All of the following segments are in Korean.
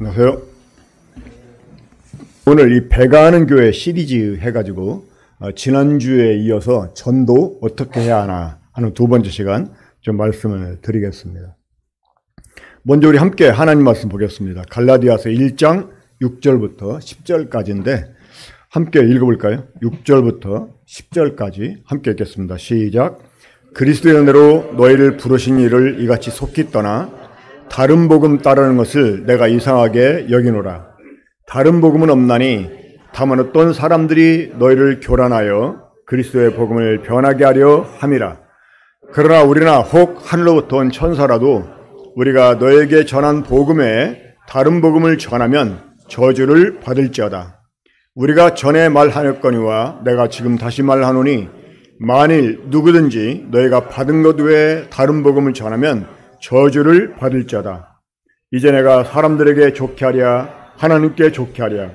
안녕하세요. 오늘 이 배가하는 교회 시리즈 해가지고 지난주에 이어서 전도 어떻게 해야 하나 하는 두 번째 시간 좀 말씀을 드리겠습니다. 먼저 우리 함께 하나님 말씀 보겠습니다. 갈라디아서 1장 6절부터 10절까지인데 함께 읽어볼까요? 6절부터 10절까지 함께 읽겠습니다. 시작. 그리스도의 은혜로 너희를 부르신 이를 이같이 속히 떠나 다른 복음 따르는 것을 내가 이상하게 여기노라. 다른 복음은 없나니 다만 어떤 사람들이 너희를 교란하여 그리스도의 복음을 변하게 하려 함이라. 그러나 우리나 혹 하늘로부터 온 천사라도 우리가 너에게 전한 복음에 다른 복음을 전하면 저주를 받을지어다. 우리가 전에 말하였거니와 내가 지금 다시 말하노니 만일 누구든지 너희가 받은 것 외에 다른 복음을 전하면 저주를 받을지어다. 이제 내가 사람들에게 좋게 하랴 하나님께 좋게 하랴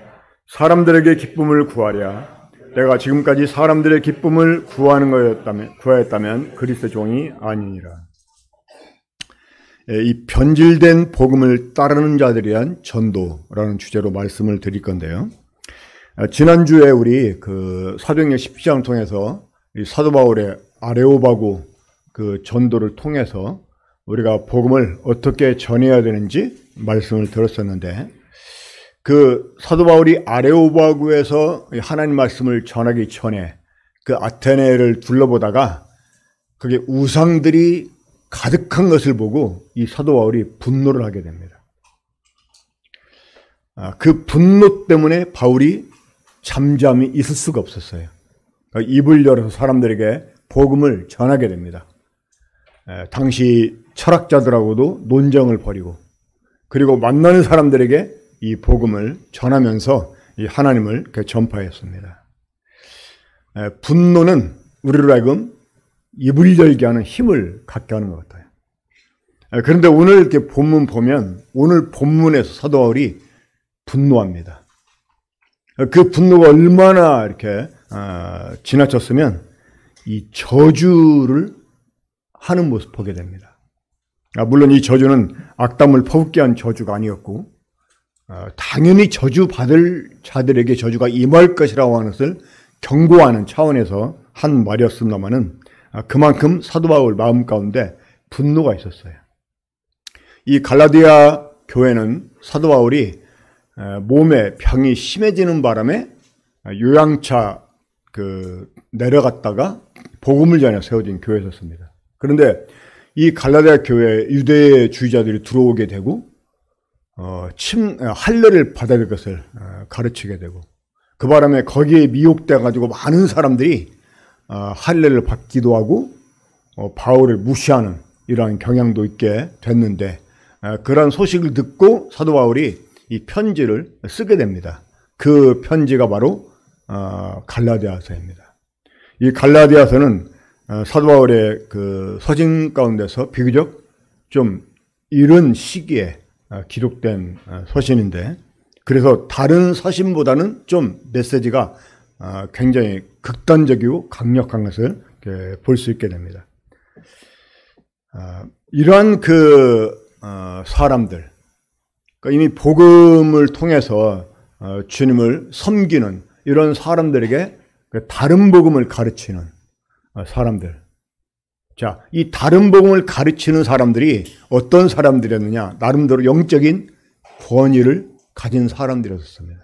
사람들에게 기쁨을 구하랴. 내가 지금까지 사람들의 기쁨을 구하였다면 그리스도 종이 아니니라. 이 변질된 복음을 따르는 자들에 대한 전도라는 주제로 말씀을 드릴 건데요. 지난주에 우리 그 사도행전 10장을 통해서 이 사도 바울의 아레오바고 그 전도를 통해서 우리가 복음을 어떻게 전해야 되는지 말씀을 들었었는데, 그 사도 바울이 아레오바구에서 하나님 말씀을 전하기 전에 그 아테네를 둘러보다가 그게 우상들이 가득한 것을 보고 이 사도 바울이 분노를 하게 됩니다. 그 분노 때문에 바울이 잠잠히 있을 수가 없었어요. 그러니까 입을 열어서 사람들에게 복음을 전하게 됩니다. 당시 철학자들하고도 논쟁을 벌이고, 그리고 만나는 사람들에게 이 복음을 전하면서 이 하나님을 전파했습니다. 분노는 우리로 하여금 입을 열게 하는 힘을 갖게 하는 것 같아요. 그런데 오늘 이렇게 본문 보면 오늘 본문에서 사도 바울이 분노합니다. 그 분노가 얼마나 이렇게 지나쳤으면 이 저주를 하는 모습 보게 됩니다. 물론 이 저주는 악담을 퍼붓게 한 저주가 아니었고, 당연히 저주 받을 자들에게 저주가 임할 것이라고 하는 것을 경고하는 차원에서 한 말이었습니다마는 그만큼 사도 바울 마음 가운데 분노가 있었어요. 이 갈라디아 교회는 사도 바울이 몸에 병이 심해지는 바람에 요양차 내려갔다가 복음을 전해 세워진 교회였습니다. 그런데 이 갈라디아 교회에 유대주의자들이 들어오게 되고 할례를 받아야 될 것을 가르치게 되고, 그 바람에 거기에 미혹돼 가지고 많은 사람들이 할례를 받기도 하고 바울을 무시하는 이러한 경향도 있게 됐는데, 그런 소식을 듣고 사도 바울이 이 편지를 쓰게 됩니다. 그 편지가 바로 갈라디아서입니다. 이 갈라디아서는 사도 바울의 그 서신 가운데서 비교적 좀 이른 시기에 기록된 서신인데, 그래서 다른 서신보다는 좀 메시지가 굉장히 극단적이고 강력한 것을 볼 수 있게 됩니다. 이러한 사람들, 그러니까 이미 복음을 통해서 주님을 섬기는 이런 사람들에게 다른 복음을 가르치는 사람들. 자, 이 다른 복음을 가르치는 사람들이 어떤 사람들이었느냐? 나름대로 영적인 권위를 가진 사람들이었습니다.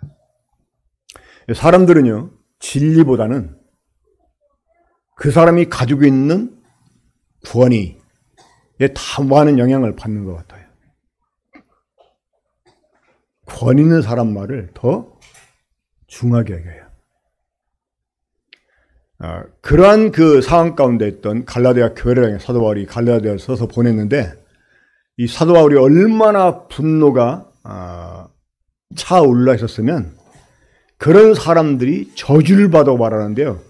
사람들은요, 진리보다는 그 사람이 가지고 있는 권위에 더 많은 영향을 받는 것 같아요. 권위 있는 사람 말을 더 중하게 여겨요. 그러한 그 상황 가운데 있던 갈라디아 교회를 향해 사도 바울이 갈라디아를 써서 보냈는데, 이 사도 바울이 얼마나 분노가 차올라 있었으면 그런 사람들이 저주를 받아 말하는데요,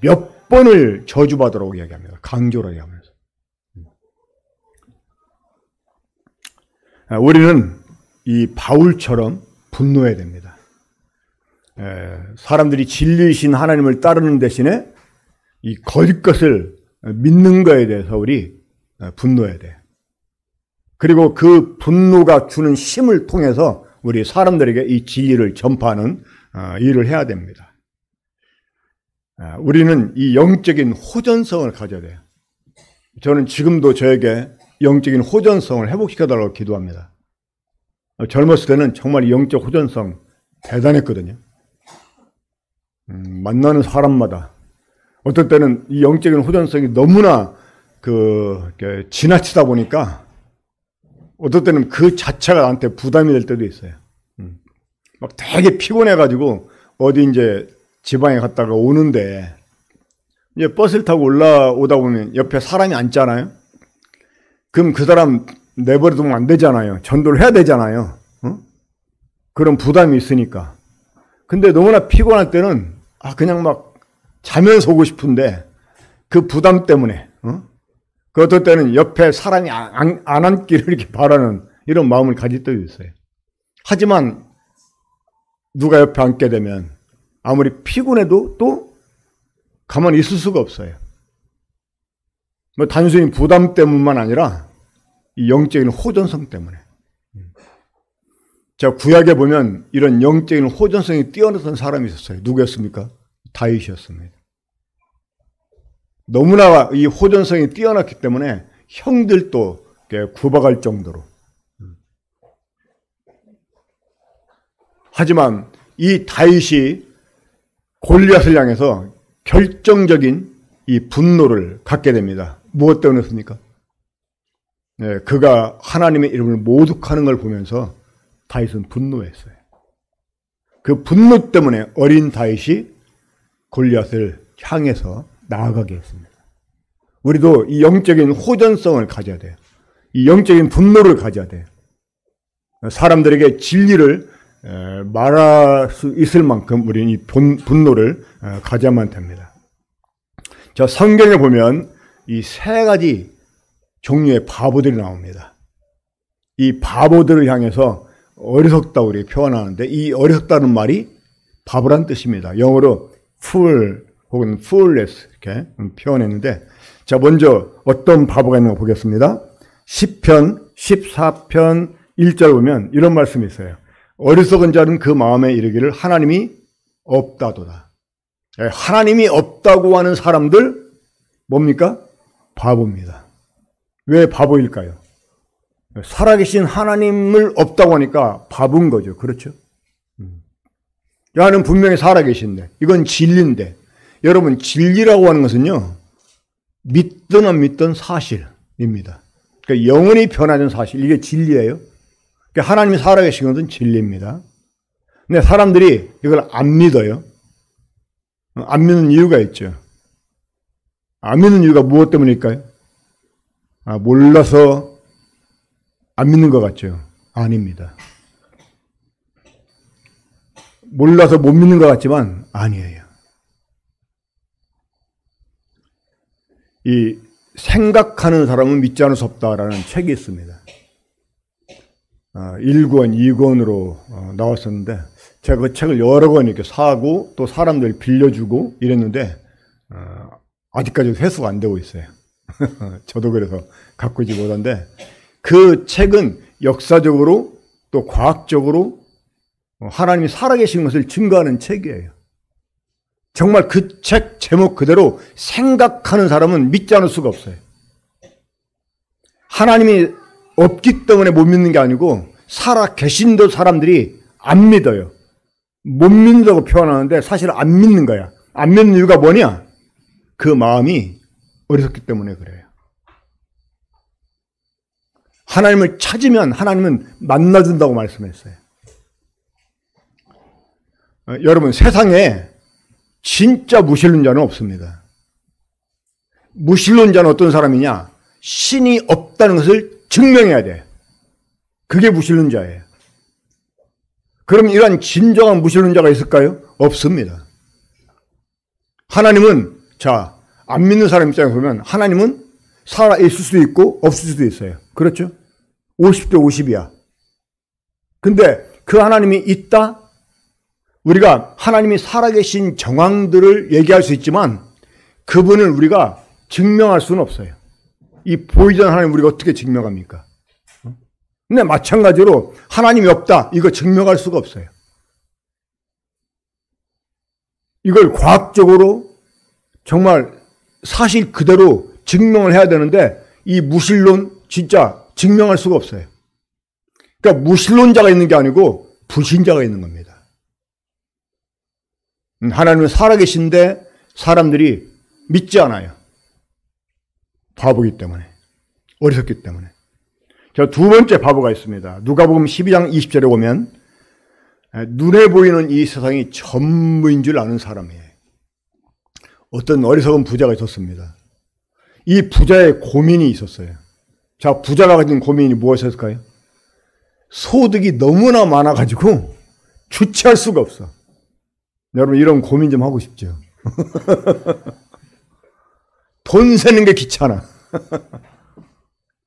몇 번을 저주받으라고 이야기합니다. 강조로 이야기하면서. 우리는 이 바울처럼 분노해야 됩니다. 사람들이 진리이신 하나님을 따르는 대신에 이 거짓 것을 믿는 거에 대해서 우리 분노해야 돼요. 그리고 그 분노가 주는 힘을 통해서 우리 사람들에게 이 진리를 전파하는 일을 해야 됩니다. 우리는 이 영적인 호전성을 가져야 돼요. 저는 지금도 저에게 영적인 호전성을 회복시켜달라고 기도합니다. 젊었을 때는 정말 영적 호전성 대단했거든요. 만나는 사람마다 어떨 때는 이 영적인 호전성이 너무나 지나치다 보니까 어떨 때는 그 자체가 나한테 부담이 될 때도 있어요. 막 되게 피곤해가지고 어디 이제 지방에 갔다가 오는데 이제 버스를 타고 올라오다 보면 옆에 사람이 앉잖아요. 그럼 그 사람 내버려두면 안 되잖아요. 전도를 해야 되잖아요. 그런 부담이 있으니까. 근데 너무나 피곤할 때는 그냥 막 자면서 오고 싶은데 그 부담 때문에 그 어떨 때는 옆에 사람이 안 앉기를 이렇게 바라는 이런 마음을 가질 때도 있어요. 하지만 누가 옆에 앉게 되면 아무리 피곤해도 또 가만히 있을 수가 없어요. 뭐 단순히 부담 때문만 아니라 이 영적인 호전성 때문에. 자, 구약에 보면 이런 영적인 호전성이 뛰어났던 사람이 있었어요. 누구였습니까? 다윗이었습니다. 너무나 이 호전성이 뛰어났기 때문에 형들도 구박할 정도로. 하지만 이 다윗이 골리앗을 향해서 결정적인 이 분노를 갖게 됩니다. 무엇 때문이었습니까? 네, 그가 하나님의 이름을 모독하는 걸 보면서 다윗은 분노했어요. 그 분노 때문에 어린 다윗이 골리앗을 향해서 나아가게 했습니다. 우리도 이 영적인 호전성을 가져야 돼요. 이 영적인 분노를 가져야 돼요. 사람들에게 진리를 말할 수 있을 만큼 우리는 이 분노를 가져야만 됩니다. 자, 성경에 보면 이 세 가지 종류의 바보들이 나옵니다. 이 바보들을 향해서 어리석다고 우리 표현하는데 이 어리석다는 말이 바보란 뜻입니다. 영어로 fool 혹은 foolish 이렇게 표현했는데 자, 먼저 어떤 바보가 있는가 보겠습니다. 10편, 14편 1절 보면 이런 말씀이 있어요. 어리석은 자는 그 마음에 이르기를 하나님이 없다도다. 하나님이 없다고 하는 사람들 뭡니까? 바보입니다. 왜 바보일까요? 살아계신 하나님을 없다고 하니까 바보인 거죠. 그렇죠? 야는 분명히 살아계신데 이건 진리인데 여러분 진리라고 하는 것은요 믿든 안 믿든 사실입니다. 그러니까 영원히 변하는 사실 이게 진리예요. 그러니까 하나님이 살아계신 것은 진리입니다. 근데 사람들이 이걸 안 믿어요. 안 믿는 이유가 있죠. 안 믿는 이유가 무엇 때문일까요? 몰라서 안 믿는 것 같죠? 아닙니다. 몰라서 못 믿는 것 같지만 아니에요. 이 생각하는 사람은 믿지 않을 수 없다라는 책이 있습니다. 1권, 2권으로 나왔었는데 제가 그 책을 여러 권 이렇게 사고 또 사람들 빌려주고 이랬는데 아직까지도 회수가 안 되고 있어요. 저도 그래서 갖고 있지 못한데 그 책은 역사적으로 또 과학적으로 하나님이 살아계신 것을 증거하는 책이에요. 정말 그 책 제목 그대로 생각하는 사람은 믿지 않을 수가 없어요. 하나님이 없기 때문에 못 믿는 게 아니고 살아계신도 사람들이 안 믿어요. 못 믿는다고 표현하는데 사실 안 믿는 거야. 안 믿는 이유가 뭐냐? 그 마음이 어리석기 때문에 그래요. 하나님을 찾으면 하나님은 만나준다고 말씀했어요. 여러분 세상에 진짜 무신론자는 없습니다. 무신론자는 어떤 사람이냐? 신이 없다는 것을 증명해야 돼요. 그게 무신론자예요. 그럼 이런 진정한 무신론자가 있을까요? 없습니다. 하나님은 안 믿는 사람 입장에서 보면 하나님은 살아 있을 수도 있고 없을 수도 있어요. 그렇죠? 50대 50이야. 근데 그 하나님이 있다? 우리가 하나님이 살아계신 정황들을 얘기할 수 있지만 그분을 우리가 증명할 수는 없어요. 이 보이지 않는 하나님 우리가 어떻게 증명합니까? 근데 마찬가지로 하나님이 없다. 이거 증명할 수가 없어요. 이걸 과학적으로 정말 사실 그대로 증명을 해야 되는데 이 무신론 진짜 증명할 수가 없어요. 그러니까 무신론자가 있는 게 아니고 불신자가 있는 겁니다. 하나님은 살아계신데 사람들이 믿지 않아요. 바보기 때문에. 어리석기 때문에. 자, 두 번째 바보가 있습니다. 누가복음 12장 20절에 보면 눈에 보이는 이 세상이 전부인 줄 아는 사람이에요. 어떤 어리석은 부자가 있었습니다. 이 부자의 고민이 있었어요. 자, 부자가 가진 고민이 무엇이었을까요? 소득이 너무나 많아가지고 주체할 수가 없어. 여러분 이런 고민 좀 하고 싶죠? 돈 세는 게 귀찮아.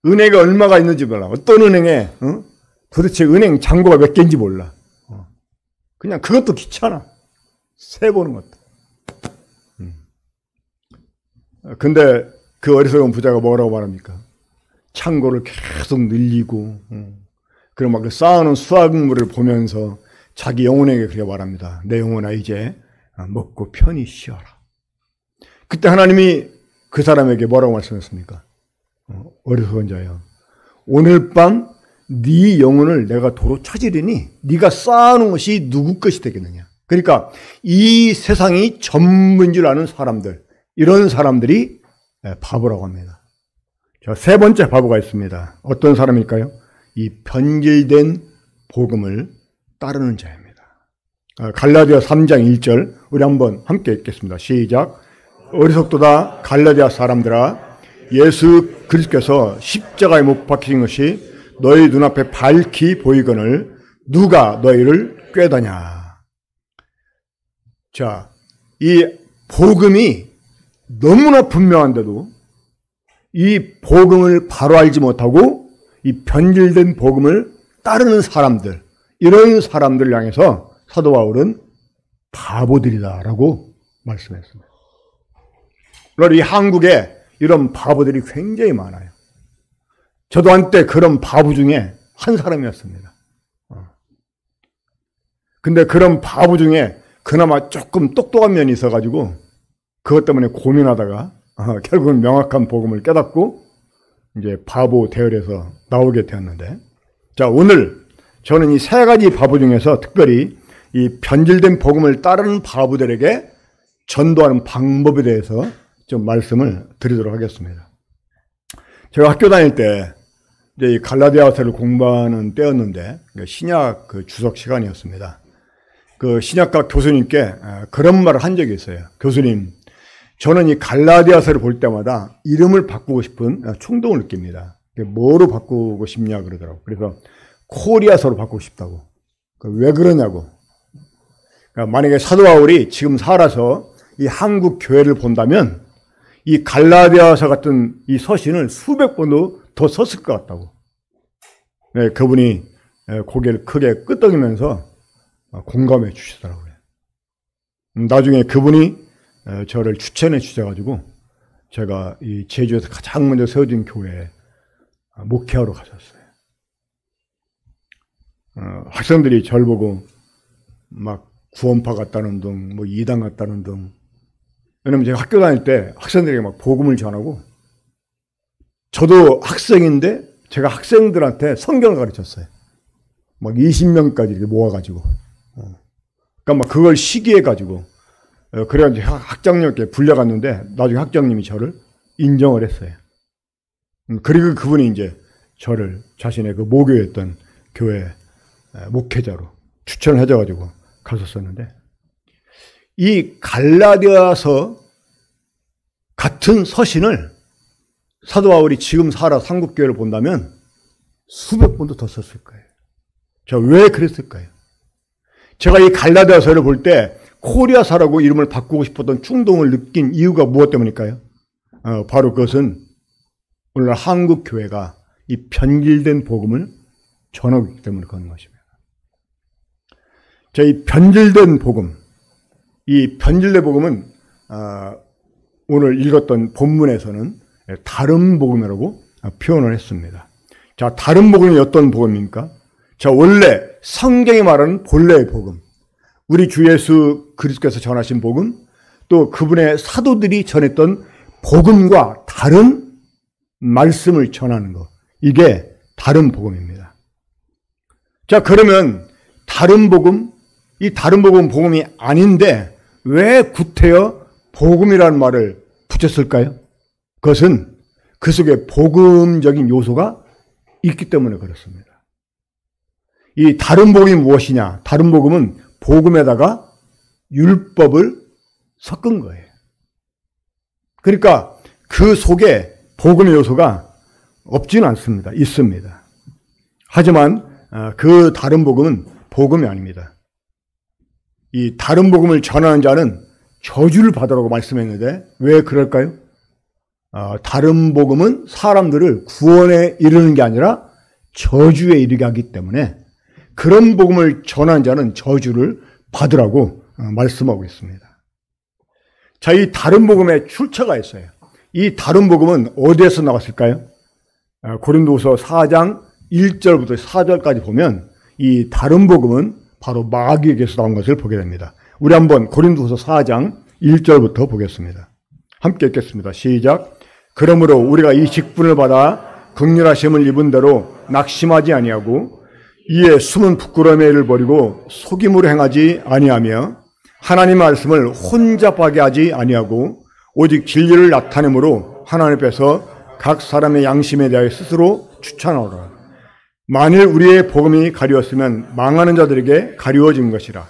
은행에 얼마가 있는지 몰라. 어떤 은행에 도대체 은행 잔고가 몇 개인지 몰라. 그냥 그것도 귀찮아. 세보는 것도. 근데 그 어리석은 부자가 뭐라고 말합니까? 창고를 계속 늘리고 그리고 막 그 쌓아놓은 수확물을 보면서 자기 영혼에게 그렇게 말합니다. 내 영혼아 이제 먹고 편히 쉬어라. 그때 하나님이 그 사람에게 뭐라고 말씀했습니까? 어리석은 자여, 오늘 밤 네 영혼을 내가 도로 찾으리니 네가 쌓아놓은 것이 누구 것이 되겠느냐. 그러니까 이 세상이 전부인 줄 아는 사람들, 이런 사람들이 바보라고 합니다. 자, 세 번째 바보가 있습니다. 어떤 사람일까요? 이 변질된 복음을 따르는 자입니다. 갈라디아 3장 1절 우리 한번 함께 읽겠습니다. 시작. 어리석도다 갈라디아 사람들아, 예수 그리스도께서 십자가에 못 박히신 것이 너희 눈앞에 밝히 보이거늘 누가 너희를 꾀다냐. 자, 이 복음이 너무나 분명한데도 이 복음을 바로 알지 못하고 이 변질된 복음을 따르는 사람들, 이런 사람들을 향해서 사도 바울은 바보들이다라고 말씀했습니다. 물론 이 한국에 이런 바보들이 굉장히 많아요. 저도 한때 그런 바보 중에 한 사람이었습니다. 근데 그런 바보 중에 그나마 조금 똑똑한 면이 있어가지고 그것 때문에 고민하다가 결국은 명확한 복음을 깨닫고 이제 바보 대열에서 나오게 되었는데, 자, 오늘 저는 이 세 가지 바보 중에서 특별히 이 변질된 복음을 따르는 바보들에게 전도하는 방법에 대해서 좀 말씀을 드리도록 하겠습니다. 제가 학교 다닐 때 이제 이 갈라디아서를 공부하는 때였는데 신약 그 주석 시간이었습니다. 그 신약과 교수님께 그런 말을 한 적이 있어요. 교수님, 저는 이 갈라디아서를 볼 때마다 이름을 바꾸고 싶은 충동을 느낍니다. 뭐로 바꾸고 싶냐 그러더라고. 그래서 코리아서로 바꾸고 싶다고. 왜 그러냐고. 그러니까 만약에 사도 바울이 지금 살아서 이 한국 교회를 본다면 이 갈라디아서 같은 이 서신을 수백 번도 더 썼을 것 같다고. 네, 그분이 고개를 크게 끄덕이면서 공감해 주시더라고요. 나중에 그분이 저를 추천해 주셔가지고 제가 이 제주에서 가장 먼저 세워진 교회에 목회하러 가셨어요. 학생들이 저를 보고 막 구원파 같다는 등, 뭐 이단 같다는 등. 왜냐면 제가 학교 다닐 때 학생들에게 막 복음을 전하고, 저도 학생인데 제가 학생들한테 성경을 가르쳤어요. 막 20명까지 이렇게 모아가지고. 그러니까 막 그걸 시기해가지고. 그래가지고 학장님께 불려갔는데 나중에 학장님이 저를 인정을 했어요. 그리고 그분이 이제 저를 자신의 그 모교였던 교회 목회자로 추천을 해줘가지고 갔었었는데, 이 갈라디아서 같은 서신을 사도 바울이 지금 살아 한국교회를 본다면 수백 번도 더 썼을 거예요. 자, 왜 그랬을까요? 제가 이 갈라디아서를 볼 때 코리아서라고 이름을 바꾸고 싶었던 충동을 느낀 이유가 무엇 때문일까요? 바로 그것은 오늘날 한국교회가 이 변질된 복음을 전하고 있기 때문에 그런 것입니다. 자, 이 변질된 복음, 이 변질된 복음은 오늘 읽었던 본문에서는 다른 복음이라고 표현을 했습니다. 자, 다른 복음이 어떤 복음입니까? 자, 원래 성경이 말하는 본래의 복음, 우리 주 예수 그리스도께서 전하신 복음, 또 그분의 사도들이 전했던 복음과 다른 말씀을 전하는 것, 이게 다른 복음입니다. 자, 그러면 다른 복음, 이 다른 복음은 복음이 아닌데 왜 구태여 복음이라는 말을 붙였을까요? 그것은 그 속에 복음적인 요소가 있기 때문에 그렇습니다. 이 다른 복음이 무엇이냐? 다른 복음은 복음에다가 율법을 섞은 거예요. 그러니까 그 속에 복음의 요소가 없지는 않습니다. 있습니다. 하지만 그 다른 복음은 복음이 아닙니다. 이 다른 복음을 전하는 자는 저주를 받으라고 말씀했는데 왜 그럴까요? 다른 복음은 사람들을 구원에 이르는 게 아니라 저주에 이르게 하기 때문에 그런 복음을 전하는 자는 저주를 받으라고 말씀하고 있습니다. 자, 이 다른 복음에 출처가 있어요. 이 다른 복음은 어디에서 나왔을까요? 고린도후서 4장 1절부터 4절까지 보면 이 다른 복음은 바로 마귀에게서 나온 것을 보게 됩니다. 우리 한번 고린도후서 4장 1절부터 보겠습니다. 함께 읽겠습니다. 시작. 그러므로 우리가 이 직분을 받아 긍휼하심을 입은 대로 낙심하지 아니하고 이에 숨은 부끄러움의 일을 버리고 속임으로 행하지 아니하며 하나님 말씀을 혼잡하게 하지 아니하고 오직 진리를 나타내므로 하나님 앞에서 각 사람의 양심에 대하여 스스로 추천하라. 만일 우리의 복음이 가리웠으면 망하는 자들에게 가리워진 것이라.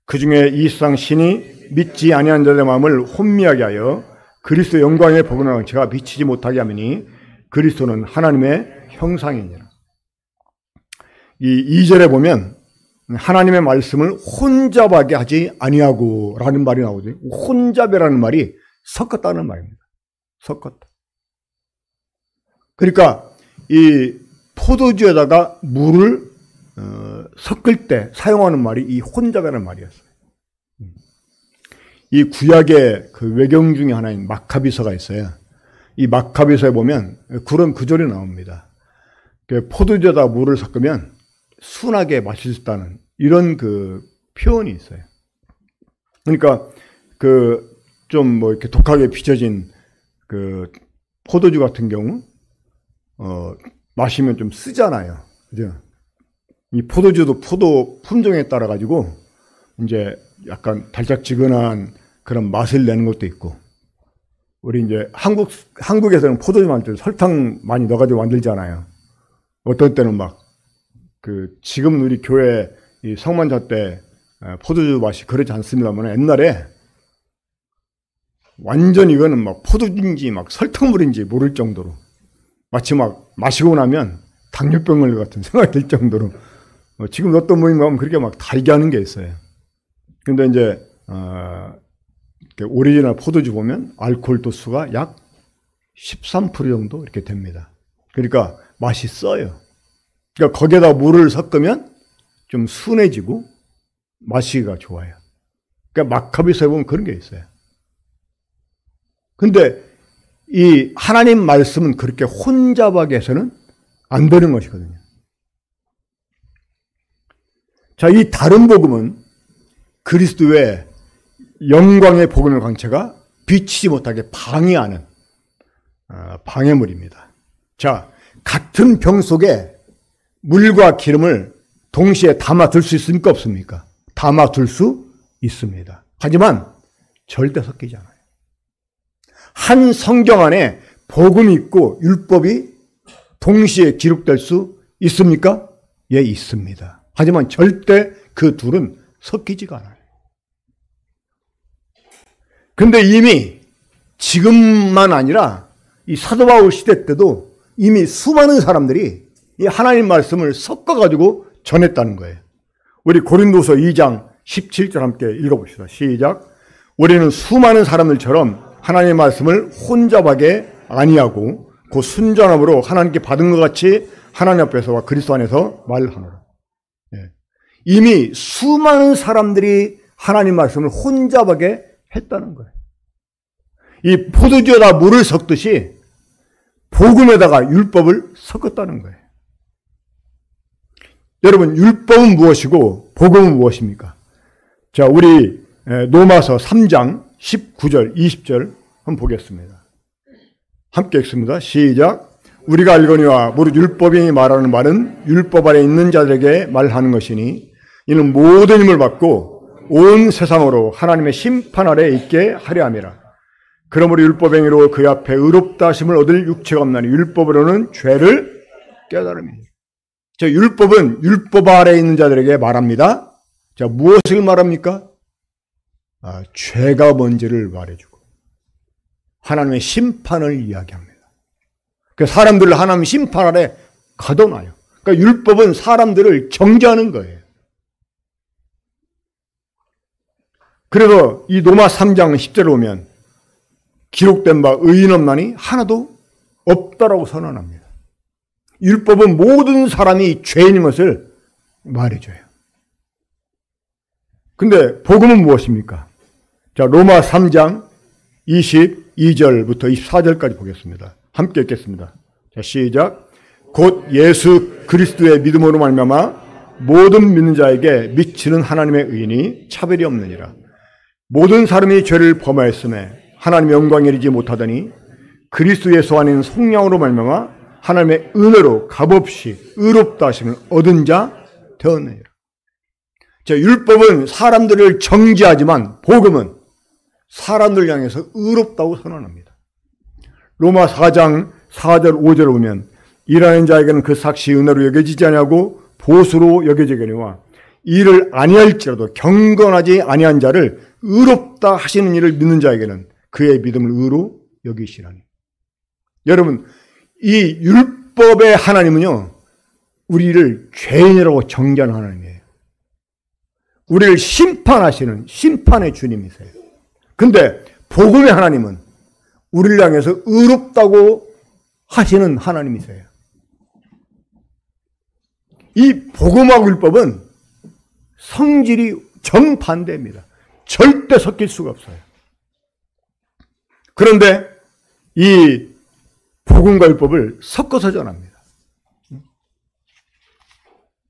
그 중에 이 세상 신이 믿지 아니한 자들의 마음을 혼미하게 하여 그리스도 영광의 복음의 왕체가 비치지 못하게 하미니 그리스도는 하나님의 형상이니라. 이 2절에 보면 하나님의 말씀을 혼잡하게 하지 아니하고 라는 말이 나오죠. 혼잡이라는 말이 섞었다는 말입니다. 섞었다. 그러니까 이 포도주에다가 물을 섞을 때 사용하는 말이 이 혼잡이라는 말이었어요. 이 구약의 그 외경 중에 하나인 마카비서가 있어요. 이 마카비서에 보면 그런 구절이 나옵니다. 포도주에다 물을 섞으면 순하게 마실 수 있다는 이런 그 표현이 있어요. 그러니까 그 좀 뭐 이렇게 독하게 빚어진 그 포도주 같은 경우 마시면 좀 쓰잖아요. 그죠? 이 포도주도 포도 품종에 따라 가지고 이제 약간 달짝지근한 그런 맛을 내는 것도 있고, 우리 이제 한국에서는 포도주 만들 때 설탕 많이 넣어가지고 만들잖아요. 어떤 때는 막 지금 우리 교회 이 성만찬 때 포도주 맛이 그렇지 않습니다만 옛날에 완전 이거는 막 포도주인지 막 설탕물인지 모를 정도로 마치 막 마시고 나면 당뇨병 걸릴 것 같은 생각이 들 정도로 지금 어떤 모임 가면 그렇게 막 달게 하는 게 있어요. 근데 이제 오리지널 포도주 보면 알코올 도수가 약 13% 정도 이렇게 됩니다. 그러니까 맛이 써요. 그러니까 거기에다 물을 섞으면 좀 순해지고 마시기가 좋아요. 그러니까 마카비서에 보면 그런 게 있어요. 근데 이 하나님 말씀은 그렇게 혼잡하게 해서는 안 되는 것이거든요. 자, 이 다른 복음은 그리스도의 영광의 복음의 광채가 비치지 못하게 방해하는 방해물입니다. 자, 같은 병 속에 물과 기름을 동시에 담아둘 수 있습니까? 없습니까? 담아둘 수 있습니다. 하지만 절대 섞이지 않아요. 한 성경 안에 복음이 있고 율법이 동시에 기록될 수 있습니까? 예, 있습니다. 하지만 절대 그 둘은 섞이지가 않아요. 근데 이미 지금만 아니라 이 사도 바울 시대 때도 이미 수많은 사람들이 이 하나님 말씀을 섞어가지고 전했다는 거예요. 우리 고린도서 2장 17절 함께 읽어봅시다. 시작. 우리는 수많은 사람들처럼 하나님의 말씀을 혼잡하게 아니하고 그 순전함으로 하나님께 받은 것 같이 하나님 앞에서와 그리스도 안에서 말하노라. 예. 이미 수많은 사람들이 하나님 말씀을 혼잡하게 했다는 거예요. 이 포도주에다 물을 섞듯이 복음에다가 율법을 섞었다는 거예요. 여러분, 율법은 무엇이고 복음은 무엇입니까? 자, 우리 로마서 3장 19절, 20절 한번 보겠습니다. 함께 읽습니다. 시작. 우리가 알거니와 무릇 율법이 말하는 말은 율법 아래 있는 자들에게 말하는 것이니 이는 모든 힘을 받고 온 세상으로 하나님의 심판 아래 있게 하려 함이라. 그러므로 율법행위로 그 앞에 의롭다 하심을 얻을 육체가 없나니 율법으로는 죄를 깨달음이니. 자, 율법은 율법 아래 있는 자들에게 말합니다. 자, 무엇을 말합니까? 죄가 뭔지를 말해주고 하나님의 심판을 이야기합니다. 그 사람들을 하나님 심판 아래 가둬놔요. 그러니까 율법은 사람들을 정죄하는 거예요. 그래서 이 로마 3장 10절에 보면 기록된 바 의인 없나니 하나도 없다라고 선언합니다. 율법은 모든 사람이 죄인인 것을 말해줘요. 근데 복음은 무엇입니까? 자, 로마 3장 22절부터 24절까지 보겠습니다. 함께 읽겠습니다. 자, 시작. 곧 예수 그리스도의 믿음으로 말미암아 모든 믿는 자에게 미치는 하나님의 의인이 차별이 없느니라. 모든 사람이 죄를 범하였음에 하나님의 영광에 이르지 못하더니 그리스도 예수 안에 성령으로 말미암아 하나님의 은혜로 값없이 의롭다 하심을 얻은 자 되었느니라. 자, 율법은 사람들을 정죄하지만 복음은 사람들 향해서 의롭다고 선언합니다. 로마 4장 4절 5절을 보면 일하는 자에게는 그 삭시 은혜로 여겨지지 아니하고 보수로 여겨지거니와 이를 아니할지라도 경건하지 아니한 자를 의롭다 하시는 이를 믿는 자에게는 그의 믿음을 의로 여기시라니. 여러분, 이 율법의 하나님은요, 우리를 죄인이라고 정죄하는 하나님이에요. 우리를 심판하시는 심판의 주님이세요. 근데 복음의 하나님은 우리를 향해서 의롭다고 하시는 하나님이세요. 이 복음하고 율법은 성질이 정반대입니다. 절대 섞일 수가 없어요. 그런데 이 복음과 율법을 섞어서 전합니다.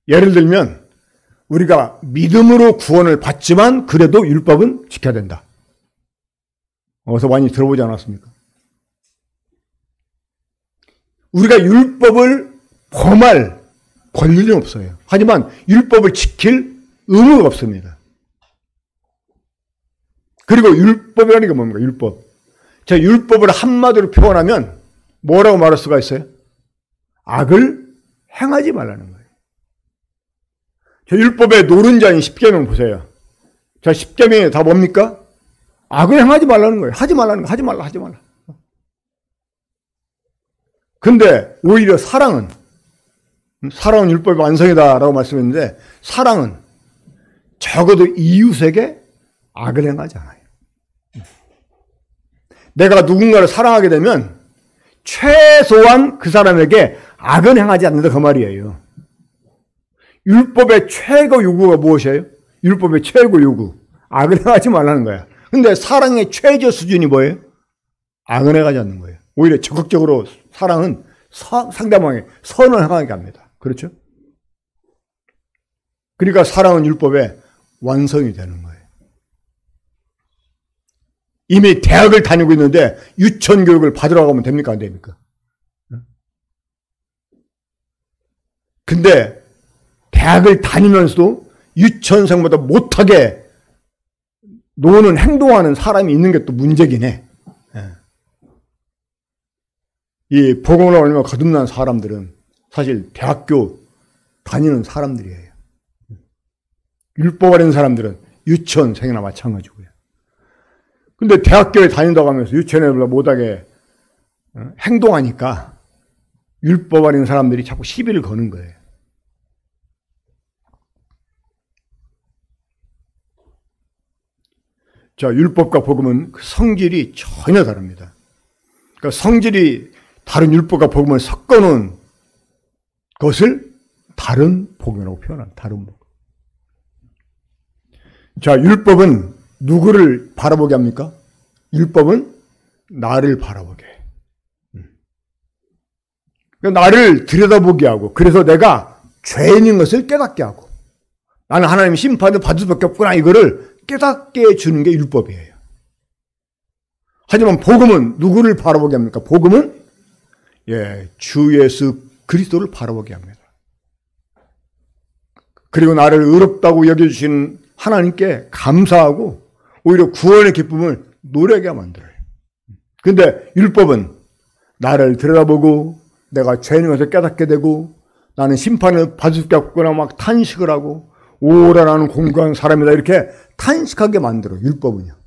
예를 들면 우리가 믿음으로 구원을 받지만 그래도 율법은 지켜야 된다. 어서 많이 들어보지 않았습니까? 우리가 율법을 범할 권리는 없어요. 하지만 율법을 지킬 의무가 없습니다. 그리고 율법이라는 게 뭡니까? 율법. 자, 율법을 한마디로 표현하면 뭐라고 말할 수가 있어요? 악을 행하지 말라는 거예요. 자, 율법의 노른자인 십계명 보세요. 자, 십계명이 다 뭡니까? 악을 행하지 말라는 거예요. 하지 말라는 거. 하지 말라, 하지 말라. 근데 오히려 사랑은 율법의 완성이다라고 말씀했는데 사랑은 적어도 이웃에게 악을 행하지 않아요. 내가 누군가를 사랑하게 되면 최소한 그 사람에게 악은 행하지 않는다 그 말이에요. 율법의 최고 요구가 무엇이에요? 율법의 최고 요구. 악을 행하지 말라는 거야. 근데 사랑의 최저 수준이 뭐예요? 악을 행하지 않는 거예요. 오히려 적극적으로 사랑은 상대방에게 선을 행하게 합니다. 그렇죠? 그러니까 사랑은 율법의 완성이 되는 거예요. 이미 대학을 다니고 있는데 유치원 교육을 받으러 가면 됩니까? 안 됩니까? 근데 대학을 다니면서도 유치원생보다 못하게 노는 행동하는 사람이 있는 게 또 문제긴 해. 이 복음을 얼마나 거듭난 사람들은 사실 대학교 다니는 사람들이에요. 율법 어린 사람들은 유치원생이나 마찬가지고요. 근데 대학교에 다닌다고 하면서 유치원에보다 못하게 행동하니까 율법 어린 사람들이 자꾸 시비를 거는 거예요. 자, 율법과 복음은 그 성질이 전혀 다릅니다. 그러니까 성질이 다른 율법과 복음을 섞어놓은 것을 다른 복음이라고 표현합니다. 다른 복음. 자, 율법은 누구를 바라보게 합니까? 율법은 나를 바라보게 해요. 나를 들여다보게 하고, 그래서 내가 죄인인 것을 깨닫게 하고 나는 하나님의 심판을 받을 수밖에 없구나 이거를 깨닫게 해주는 게 율법이에요. 하지만 복음은 누구를 바라보게 합니까? 복음은 주 예수 그리스도를 바라보게 합니다. 그리고 나를 의롭다고 여겨주신 하나님께 감사하고 오히려 구원의 기쁨을 노래하게 만들어요. 근데 율법은 나를 들여다보고 내가 죄인인 것을 깨닫게 되고 나는 심판을 받을 수밖에 없구나 막 탄식을 하고 오라 나는 공고한 사람이다 이렇게 탄식하게 만들어요. 율법은요.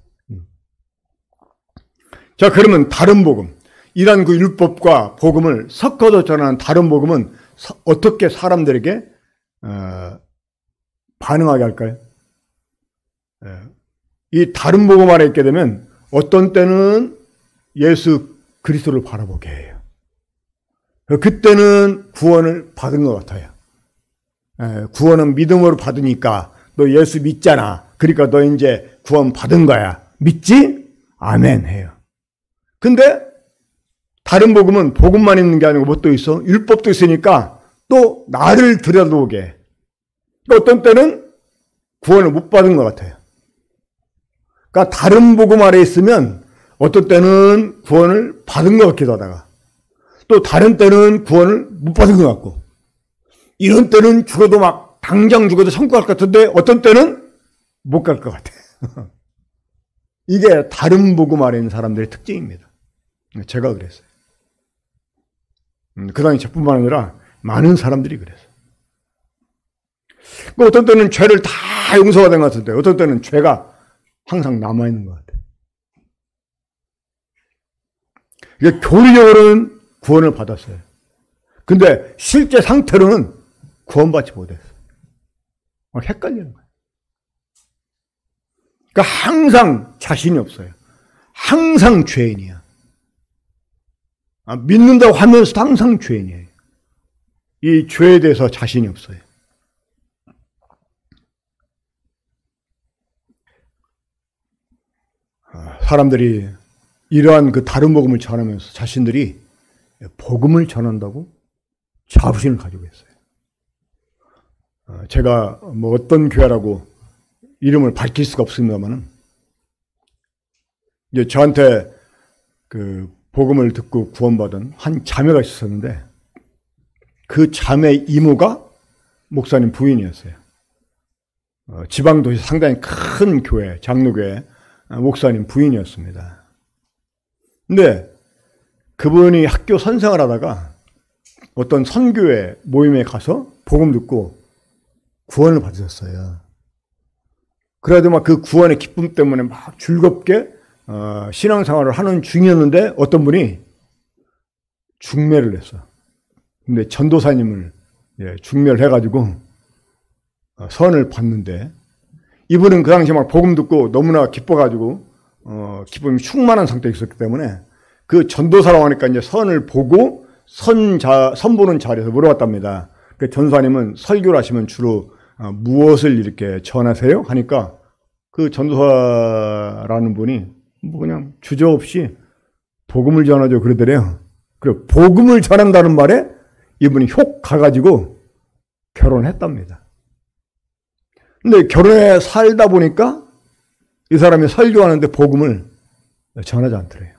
자, 그러면 다른 복음, 이런 그 율법과 복음을 섞어서 전하는 다른 복음은 어떻게 사람들에게 반응하게 할까요? 이 다른 복음 안에 있게 되면 어떤 때는 예수 그리스도를 바라보게 해요. 그때는 구원을 받은 것 같아요. 구원은 믿음으로 받으니까 너 예수 믿잖아. 그러니까 너 이제 구원 받은 거야. 믿지? 아멘 해요. 근데 다른 복음은 복음만 있는 게 아니고 뭐 또 있어? 율법도 있으니까 또 나를 들여다보게 해. 어떤 때는 구원을 못 받은 것 같아요. 그러니까 다른 복음 아래 있으면 어떤 때는 구원을 받은 것 같기도 하다가 또 다른 때는 구원을 못 받은 것 같고 이런 때는 죽어도 막 당장 죽어도 천국 갈 것 같은데 어떤 때는 못 갈 것 같아. 이게 다른 복음 아래 있는 사람들의 특징입니다. 제가 그랬어요. 그 당시 저뿐만 아니라 많은 사람들이 그랬어요. 어떤 때는 죄를 다 용서받은 것 같은데 어떤 때는 죄가 항상 남아있는 것 같아요. 이게 교리적으로는 구원을 받았어요. 근데 실제 상태로는 구원받지 못했어요. 헷갈리는 거예요. 그러니까 항상 자신이 없어요. 항상 죄인이야. 믿는다고 하면서도 항상 죄인이에요. 이 죄에 대해서 자신이 없어요. 사람들이 이러한 그 다른 복음을 전하면서 자신들이 복음을 전한다고 자부심을 가지고 있어요. 제가 뭐 어떤 교회라고 이름을 밝힐 수가 없습니다만은 이제 저한테 그 복음을 듣고 구원받은 한 자매가 있었는데 그 자매 이모가 목사님 부인이었어요. 지방도시 상당히 큰 교회, 장로교회 목사님 부인이었습니다. 근데 그분이 학교 선생을 하다가 어떤 선교회 모임에 가서 복음 듣고 구원을 받으셨어요. 그래도 막 그 구원의 기쁨 때문에 막 즐겁게 신앙생활을 하는 중이었는데 어떤 분이 중매를 했어. 근데 전도사님을 중매를 해가지고 선을 받는데 이분은 그 당시에 막 복음 듣고 너무나 기뻐가지고 기쁨이 충만한 상태에 있었기 때문에 그 전도사라고 하니까 이제 선을 보고 선 보는 자리에서 물어봤답니다. 그 전도사님은 설교를 하시면 주로 무엇을 이렇게 전하세요? 하니까 그 전도사라는 분이 뭐 그냥 주저없이 복음을 전하죠 그러더래요. 그리고 복음을 전한다는 말에 이분이 혹 가가지고 결혼했답니다. 근데 결혼해 살다 보니까 이 사람이 설교하는데 복음을 전하지 않더래요.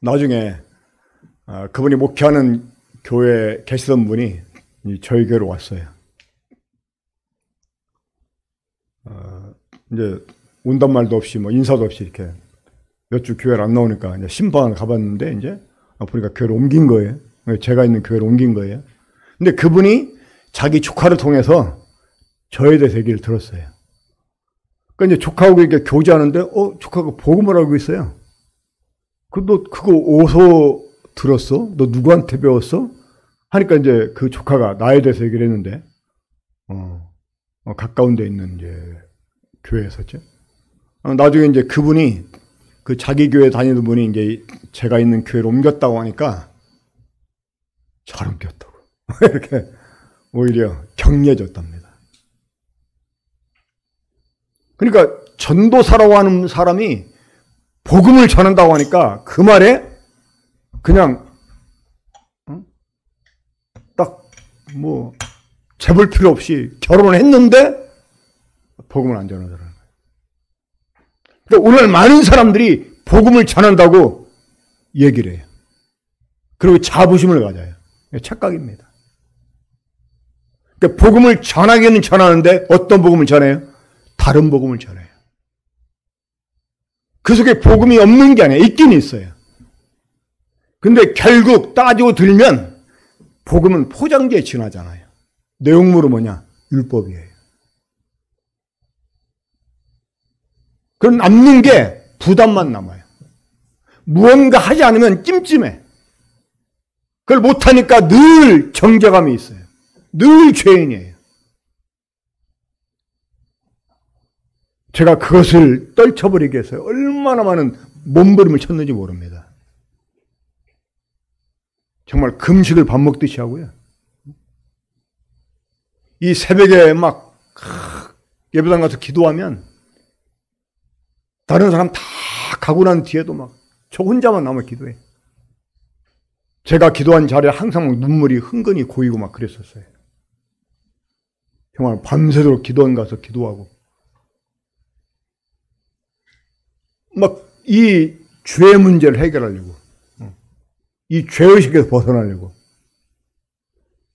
나중에 그분이 목회하는 교회에 계시던 분이 저희 교회로 왔어요. 이제 온단 말도 없이 뭐 인사도 없이 이렇게 몇 주 교회를 안 나오니까 이제 신방을 가봤는데 이제 보니까 교회를 옮긴 거예요. 제가 있는 교회를 옮긴 거예요. 근데 그분이 자기 조카를 통해서 저에 대해서 얘기를 들었어요. 그러니까 이제 조카하고 이렇게 교제하는데 조카가 복음을 알고 있어요. 너 그거 어디서 들었어? 너 누구한테 배웠어? 하니까 이제 그 조카가 나에 대해서 얘기를 했는데 가까운 데 있는 이제 교회였었죠. 나중에 이제 그분이 그 자기 교회 다니던 분이 이제 제가 있는 교회로 옮겼다고 하니까 잘 옮겼다고 이렇게 오히려 격려해줬답니다. 그러니까 전도사라고 하는 사람이 복음을 전한다고 하니까 그 말에 그냥 뭐 재벌 필요 없이 결혼을 했는데 복음을 안 전하더라는 거예요. 그러니까 오늘 많은 사람들이 복음을 전한다고 얘기를 해요. 그리고 자부심을 가져요. 착각입니다. 그러니까 복음을 전하기는 전하는데 어떤 복음을 전해요? 다른 복음을 전해요. 그 속에 복음이 없는 게 아니에요. 있긴 있어요. 근데 결국 따지고 들면 복음은 포장지에 지나잖아요. 내용물은 뭐냐? 율법이에요. 그럼 남는 게 부담만 남아요. 무언가 하지 않으면 찜찜해. 그걸 못하니까 늘 정죄감이 있어요. 늘 죄인이에요. 제가 그것을 떨쳐버리기 위해서 얼마나 많은 몸부림을 쳤는지 모릅니다. 정말 금식을 밥 먹듯이 하고요. 이 새벽에 막 예배당 가서 기도하면 다른 사람 다 가고 난 뒤에도 막 저 혼자만 남아 기도해. 제가 기도한 자리에 항상 막 눈물이 흥건히 고이고 막 그랬었어요. 정말 밤새도록 기도원 가서 기도하고 막 이 죄 문제를 해결하려고, 이 죄의식에서 벗어나려고.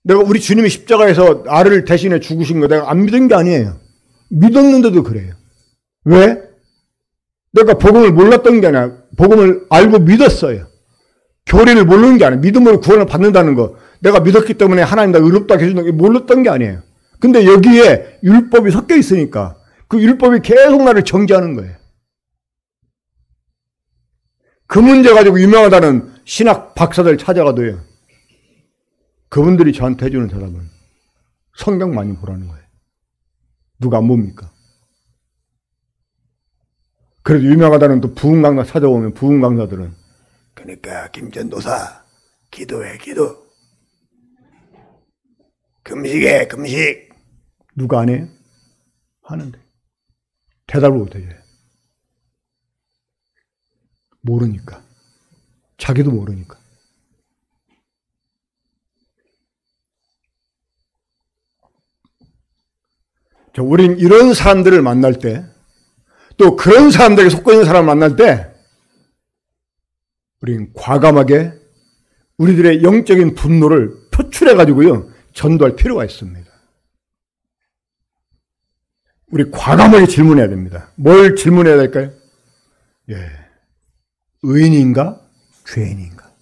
내가 우리 주님이 십자가에서 나를 대신해 죽으신 거 내가 안 믿은 게 아니에요. 믿었는데도 그래요. 왜? 내가 복음을 몰랐던 게 아니라 복음을 알고 믿었어요. 교리를 모르는 게 아니에요. 믿음으로 구원을 받는다는 거. 내가 믿었기 때문에 하나님 나 의롭다 해준다는 게 몰랐던 게 아니에요. 근데 여기에 율법이 섞여 있으니까 그 율법이 계속 나를 정죄하는 거예요. 그 문제 가지고 유명하다는 신학 박사들 찾아가도요. 그분들이 저한테 해주는 대답은 성경 많이 보라는 거예요. 누가 안 봅니까? 그래도 유명하다는 또 부흥 강사 찾아오면 부흥 강사들은 그러니까 김전도사 기도해 기도. 금식해 금식. 누가 안 해요? 하는데 대답을 못 해줘요. 모르니까. 자기도 모르니까. 우린 이런 사람들을 만날 때, 또 그런 사람들에게 속고 있는 사람을 만날 때, 우린 과감하게 우리들의 영적인 분노를 표출해가지고요, 전도할 필요가 있습니다. 우리 과감하게 질문해야 됩니다. 뭘 질문해야 될까요? 의인인가? 죄인인가?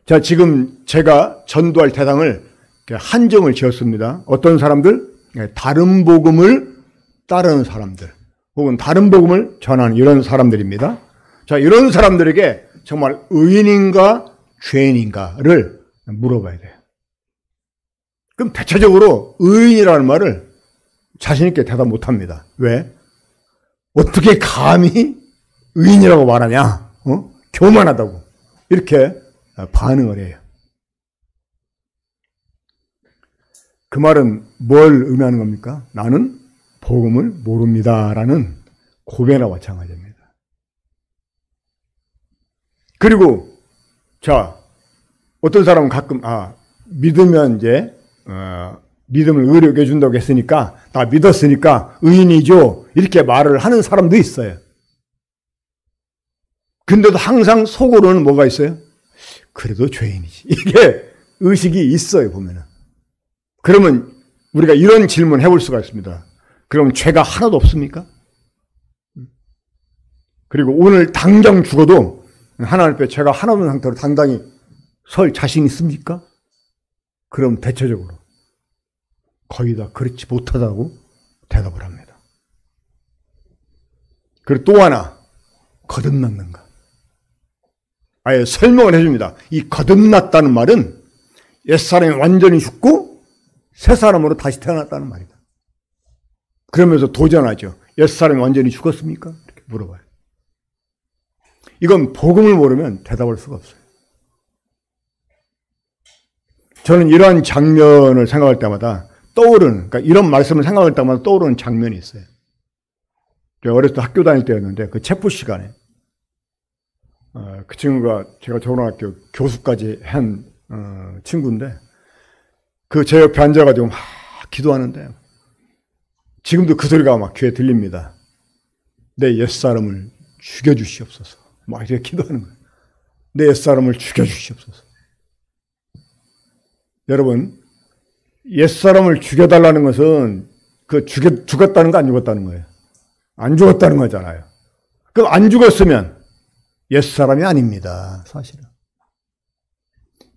자, 지금 제가 전도할 대상을 한정을 지었습니다. 어떤 사람들? 다른 복음을 따르는 사람들, 혹은 다른 복음을 전하는 이런 사람들입니다. 자, 이런 사람들에게 정말 의인인가 죄인인가를 물어봐야 돼요. 그럼 대체적으로 의인이라는 말을 자신 있게 대답 못합니다. 왜? 어떻게 감히 의인이라고 말하냐? 교만하다고 이렇게 반응을 해요. 그 말은 뭘 의미하는 겁니까? 나는 복음을 모릅니다라는 고백과 마찬가지입니다. 그리고 자, 어떤 사람은 가끔 믿으면 이제 믿음을 의롭게 해준다고 했으니까 나 믿었으니까 의인이죠 이렇게 말을 하는 사람도 있어요. 근데도 항상 속으로는 뭐가 있어요? 그래도 죄인이지. 이게 의식이 있어요, 보면은. 그러면 우리가 이런 질문 해볼 수가 있습니다. 그럼 죄가 하나도 없습니까? 그리고 오늘 당장 죽어도 하나님 앞에 죄가 하나 없는 상태로 당당히 설 자신 있습니까? 그럼 대체적으로 거의 다 그렇지 못하다고 대답을 합니다. 그리고 또 하나, 거듭났는가? 아예 설명을 해줍니다. 이 거듭났다는 말은 옛사람이 완전히 죽고 새 사람으로 다시 태어났다는 말이다. 그러면서 도전하죠. 옛사람이 완전히 죽었습니까? 이렇게 물어봐요. 이건 복음을 모르면 대답할 수가 없어요. 저는 이러한 장면을 생각할 때마다 그러니까 이런 말씀을 생각할 때마다 떠오르는 장면이 있어요. 제가 어렸을 때 학교 다닐 때였는데 그 체포 시간에 그 친구가 제가 초등학교 교수까지 한 친구인데 그 제 옆에 앉아가지고 막 기도하는데 지금도 그 소리가 막 귀에 들립니다. 내 옛사람을 죽여주시옵소서. 막 이렇게 기도하는 거예요. 내 옛사람을 죽여주시옵소서. 여러분, 옛사람을 죽여달라는 것은 죽었다는 거 안 죽었다는 거예요. 안 죽었다는 거잖아요. 그럼 안 죽었으면 옛사람이 아닙니다. 사실은.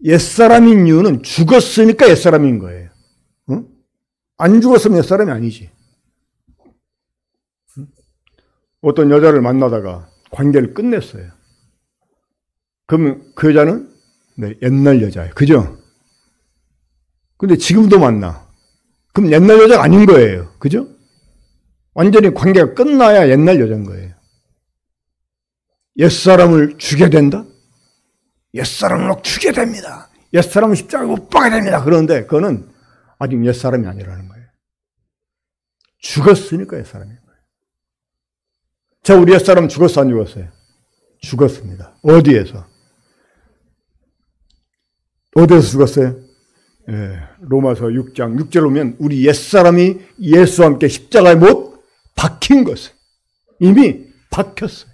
옛사람인 이유는 죽었으니까 옛사람인 거예요. 응? 안 죽었으면 옛사람이 아니지. 응? 어떤 여자를 만나다가 관계를 끝냈어요. 그러면 그 여자는 네, 옛날 여자예요. 그죠? 근데 지금도 만나. 그럼 옛날 여자가 아닌 거예요. 그죠? 완전히 관계가 끝나야 옛날 여자인 거예요. 옛사람을 죽여야 된다? 옛사람을 막 죽여야 됩니다. 옛사람은 십자가에 못 박아야 됩니다. 그런데 그거는 아직 옛사람이 아니라는 거예요. 죽었으니까 옛사람인 거예요. 자, 우리 옛사람 죽었어, 안 죽었어요? 죽었습니다. 어디에서? 어디에서 죽었어요? 예, 로마서 6장 6절에 보면 우리 옛사람이 예수와 함께 십자가에 못 박힌 것은 이미 박혔어요.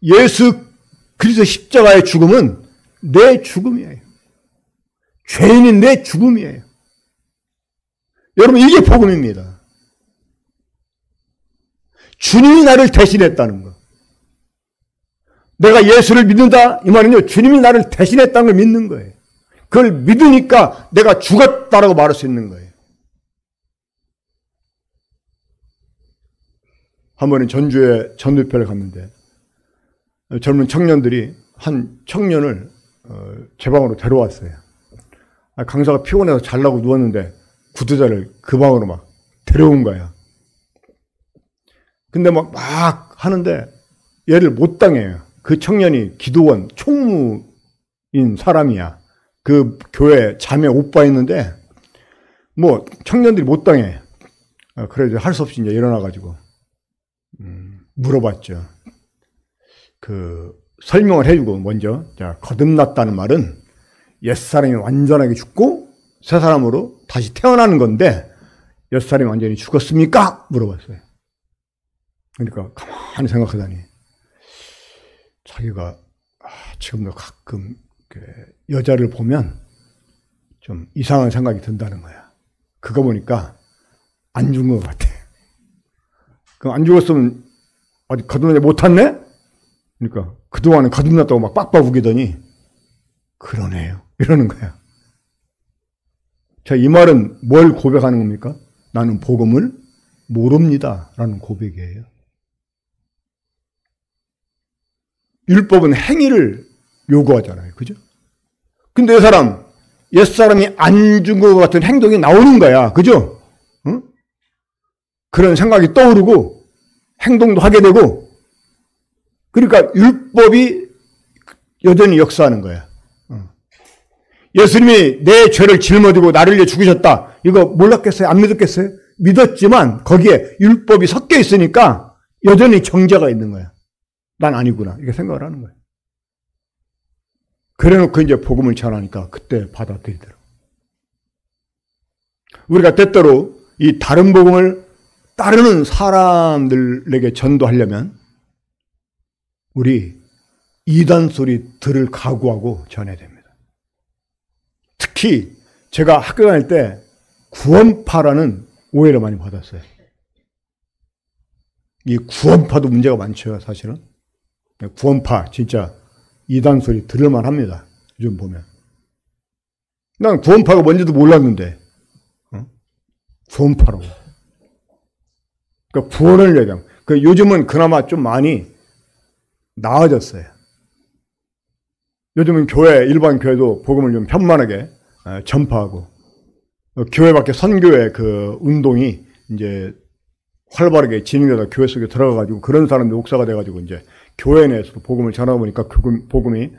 예수 그리스도 십자가의 죽음은 내 죽음이에요. 죄인인 내 죽음이에요. 여러분, 이게 복음입니다. 주님이 나를 대신했다는 거. 내가 예수를 믿는다 이 말은요, 주님이 나를 대신했다는 걸 믿는 거예요. 그걸 믿으니까 내가 죽었다라고 말할 수 있는 거예요. 한 번은 전주에 전도표를 갔는데 젊은 청년들이 한 청년을 제 방으로 데려왔어요. 강사가 피곤해서 자려고 누웠는데 구두자를 그 방으로 막 데려온 거야. 근데 막 하는데 얘를 못 당해요. 그 청년이 기도원 총무인 사람이야. 그 교회 자매 오빠 있는데 뭐 청년들이 못 당해. 그래도 할 수 없이 이제 일어나가지고 물어봤죠. 그 설명을 해주고 먼저 자, 거듭났다는 말은 옛사람이 완전하게 죽고 새 사람으로 다시 태어나는 건데 옛사람이 완전히 죽었습니까? 물어봤어요. 그러니까 가만히 생각하다니 자기가 지금도 가끔 여자를 보면 좀 이상한 생각이 든다는 거야. 그거 보니까 안 죽은 것 같아. 그럼 안 죽었으면 아직 거듭나지 못했네? 그러니까 그동안은 거듭났다고 막 빡빡 우기더니 그러네요. 이러는 거야. 자, 이 말은 뭘 고백하는 겁니까? 나는 복음을 모릅니다. 라는 고백이에요. 율법은 행위를 요구하잖아요. 그죠? 근데 이 사람, 옛사람이 안 죽은 것 같은 행동이 나오는 거야. 그죠? 응? 그런 생각이 떠오르고 행동도 하게 되고 그러니까 율법이 여전히 역사하는 거야. 예수님이 내 죄를 짊어지고 나를 위해 죽으셨다. 이거 몰랐겠어요? 안 믿었겠어요? 믿었지만 거기에 율법이 섞여 있으니까 여전히 정죄가 있는 거야. 난 아니구나. 이렇게 생각을 하는 거야. 그래놓고 이제 복음을 전하니까 그때 받아들이더라고. 우리가 때때로 이 다른 복음을 따르는 사람들에게 전도하려면 우리 이단 소리 들을 각오하고 전해야 됩니다. 특히 제가 학교 다닐 때 구원파라는 오해를 많이 받았어요. 이 구원파도 문제가 많죠, 사실은. 구원파 진짜 이단 소리 들을만 합니다. 요즘 보면. 난 구원파가 뭔지도 몰랐는데 구원파라고. 그러니까 구원을 얘기하면 요즘은 그나마 좀 많이 나아졌어요. 요즘은 교회, 일반 교회도 복음을 좀 편만하게 전파하고 교회 밖에 선교회 그 운동이 이제 활발하게 진행되다 교회 속에 들어가가지고 그런 사람들이 목사가 돼가지고 이제 교회 내에서도 복음을 전하다 보니까 복음이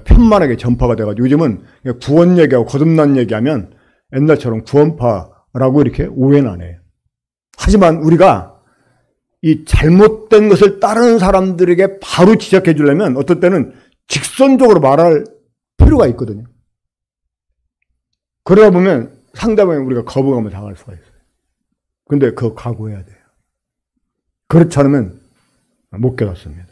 편만하게 전파가 돼가지고 요즘은 구원 얘기하고 거듭난 얘기하면 옛날처럼 구원파라고 이렇게 오해는 안 해요. 하지만 우리가 이 잘못된 것을 따르는 사람들에게 바로 지적해 주려면 어떨 때는 직선적으로 말할 필요가 있거든요. 그러다 보면 상대방에 우리가 거부감을 당할 수가 있어요. 근데 그거 각오해야 돼요. 그렇지 않으면 못 깨닫습니다.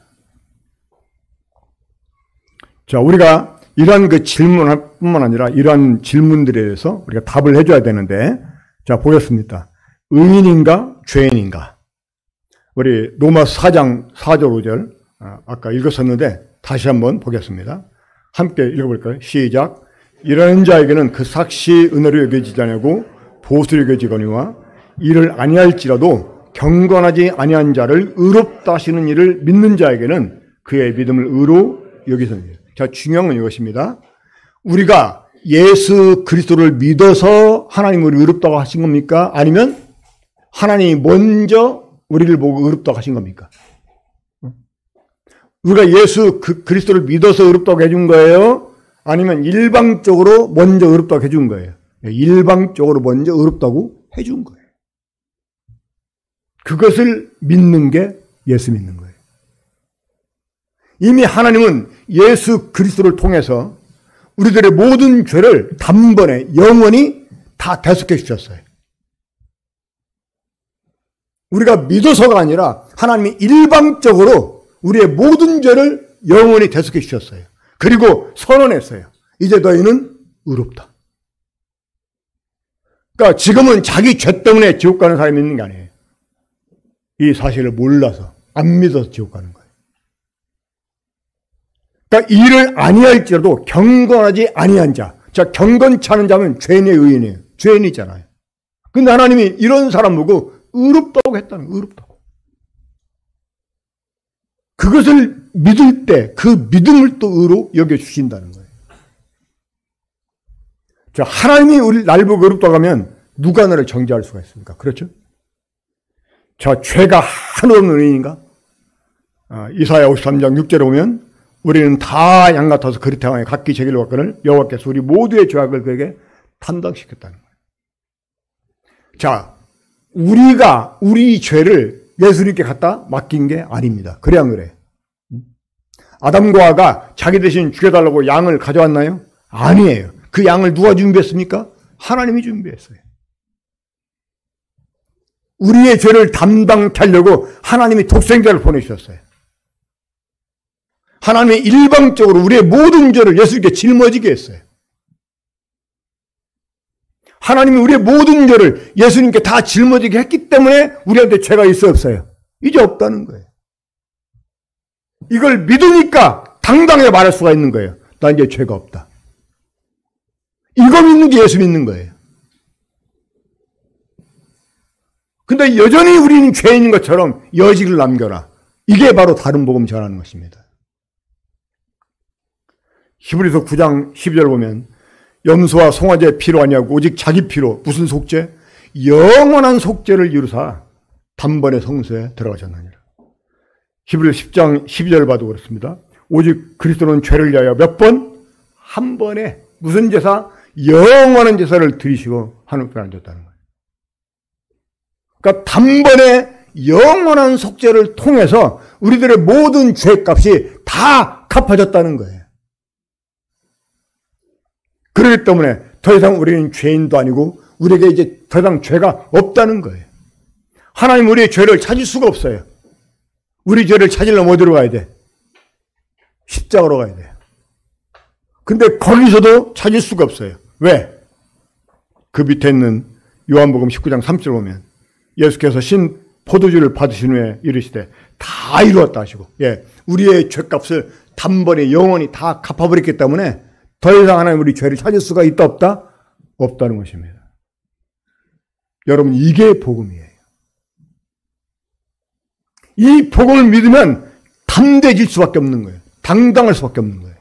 자, 우리가 이러한 그 질문뿐만 아니라 이러한 질문들에 대해서 우리가 답을 해줘야 되는데, 자, 보겠습니다. 의인인가, 죄인인가? 우리 로마 4장 4절 5절, 아까 읽었었는데 다시 한번 보겠습니다. 함께 읽어볼까요? 시작. 이러한 자에게는 그 삭시 은혜로 여겨지지 아니하고 보수로 여겨지거니와 이를 아니할지라도 경건하지 아니한 자를 의롭다 하시는 이를 믿는 자에게는 그의 믿음을 의로 여기서니라. 자, 중요한 건 이것입니다. 우리가 예수 그리스도를 믿어서 하나님을 의롭다고 하신 겁니까? 아니면 하나님이 먼저 우리를 보고 의롭다고 하신 겁니까? 우리가 예수 그리스도를 믿어서 의롭다고 해준 거예요? 아니면 일방적으로 먼저 의롭다고 해준 거예요? 일방적으로 먼저 의롭다고 해준 거예요. 그것을 믿는 게 예수 믿는 거예요. 이미 하나님은 예수 그리스도를 통해서 우리들의 모든 죄를 단번에 영원히 다 대속해 주셨어요. 우리가 믿어서가 아니라 하나님이 일방적으로 우리의 모든 죄를 영원히 대속해 주셨어요. 그리고 선언했어요. 이제 너희는 의롭다. 그러니까 지금은 자기 죄 때문에 지옥 가는 사람이 있는 게 아니에요. 이 사실을 몰라서 안 믿어서 지옥 가는 거예요. 그러니까 이를 아니할지라도 경건하지 아니한 자. 자, 경건치 않은 자면 죄인의 의인이에요. 죄인이잖아요. 근데 하나님이 이런 사람 보고 의롭다고 했다는 거예요. 의롭다고. 그것을 믿을 때 그 믿음을 또 의로 여겨주신다는 거예요. 자, 하나님이 날 보고 의롭다고 하면 누가 나를 정죄할 수가 있습니까? 그렇죠? 자, 죄가 하나도 없는 의인인가? 이사야 53장 6절에 보면 우리는 다 양 같아서 그릇 향하여 각기 제 길로 갔거늘 여호와께서 우리 모두의 죄악을 그에게 담당시켰다는 거예요. 자, 우리가 우리 죄를 예수님께 갖다 맡긴 게 아닙니다. 그래 안 그래? 아담과 하와가 자기 대신 죽여달라고 양을 가져왔나요? 아니에요. 그 양을 누가 준비했습니까? 하나님이 준비했어요. 우리의 죄를 담당케 하려고 하나님이 독생자를 보내주셨어요. 하나님이 일방적으로 우리의 모든 죄를 예수님께 짊어지게 했어요. 하나님이 우리의 모든 죄를 예수님께 다 짊어지게 했기 때문에 우리한테 죄가 있어 없어요? 이제 없다는 거예요. 이걸 믿으니까 당당하게 말할 수가 있는 거예요. 나 이제 죄가 없다. 이거 믿는 게 예수 믿는 거예요. 근데 여전히 우리는 죄인인 것처럼 여직을 남겨라. 이게 바로 다른 복음 전하는 것입니다. 히브리서 9장 12절 보면 염소와 송아지의 피로 아니하고 오직 자기 피로 무슨 속죄? 영원한 속죄를 이루사 단번에 성소에 들어가셨느니라. 히브리서 10장 12절 봐도 그렇습니다. 오직 그리스도는 죄를 위하여 몇 번? 한 번에 무슨 제사? 영원한 제사를 드리시고 하늘에 앉았다는 거예요. 그러니까 단번에 영원한 속죄를 통해서 우리들의 모든 죄값이 다 갚아졌다는 거예요. 그렇기 때문에 더 이상 우리는 죄인도 아니고 우리에게 이제 더 이상 죄가 없다는 거예요. 하나님 우리의 죄를 찾을 수가 없어요. 우리 죄를 찾으려면 어디로 가야 돼? 십자가로 가야 돼요. 근데 거기서도 찾을 수가 없어요. 왜? 그 밑에 있는 요한복음 19장 3절 보면 예수께서 신 포도주를 받으신 후에 이르시되 다 이루었다 하시고, 예, 우리의 죄값을 단번에 영원히 다 갚아버렸기 때문에 더 이상 하나님 우리 죄를 찾을 수가 있다 없다? 없다는 것입니다. 여러분, 이게 복음이에요. 이 복음을 믿으면 담대해질 수밖에 없는 거예요. 당당할 수밖에 없는 거예요.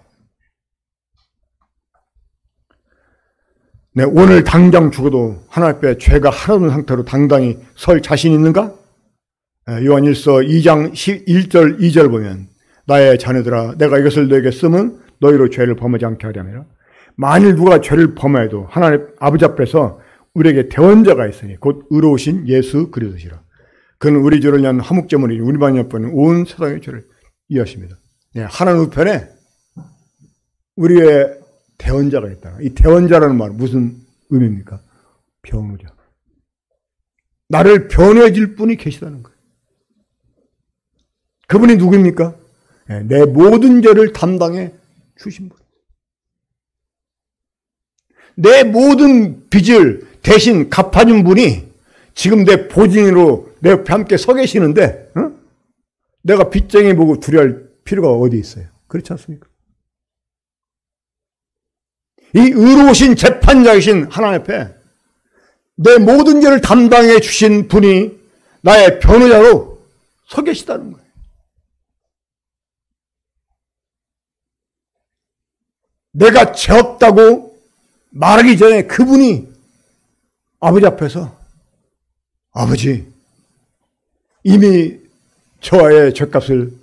네, 오늘 당장 죽어도 하나님 앞에 죄가 하나도 없는 상태로 당당히 설 자신 있는가? 요한일서 2장 1절 2절 보면 나의 자녀들아 내가 이것을 너에게 쓰면 너희로 죄를 범하지 않게 하려니라. 만일 누가 죄를 범하여도 하나님 아버지 앞에서 우리에게 대원자가 있으니 곧 의로우신 예수 그리스도시라. 그는 우리 죄를 위한 화목제물이니 우리만이 없는 온 세상의 죄를 이해하십니다. 네, 하나님 우편에 우리의 대원자가 있다. 이 대원자라는 말은 무슨 의미입니까? 변호자. 나를 변호해 줄 분이 계시다는 거예요. 그분이 누구입니까? 내 모든 죄를 담당해 주신 분. 내 모든 빚을 대신 갚아준 분이 지금 내 보증인으로 내 옆에 함께 서 계시는데, 내가 빚쟁이 보고 두려워할 필요가 어디 있어요? 그렇지 않습니까? 이 의로우신 재판장이신 하나님 앞에 내 모든 죄를 담당해 주신 분이 나의 변호자로 서 계시다는 거예요. 내가 죄 없다고 말하기 전에 그분이 아버지 앞에서 아버지, 이미 저의 죄값을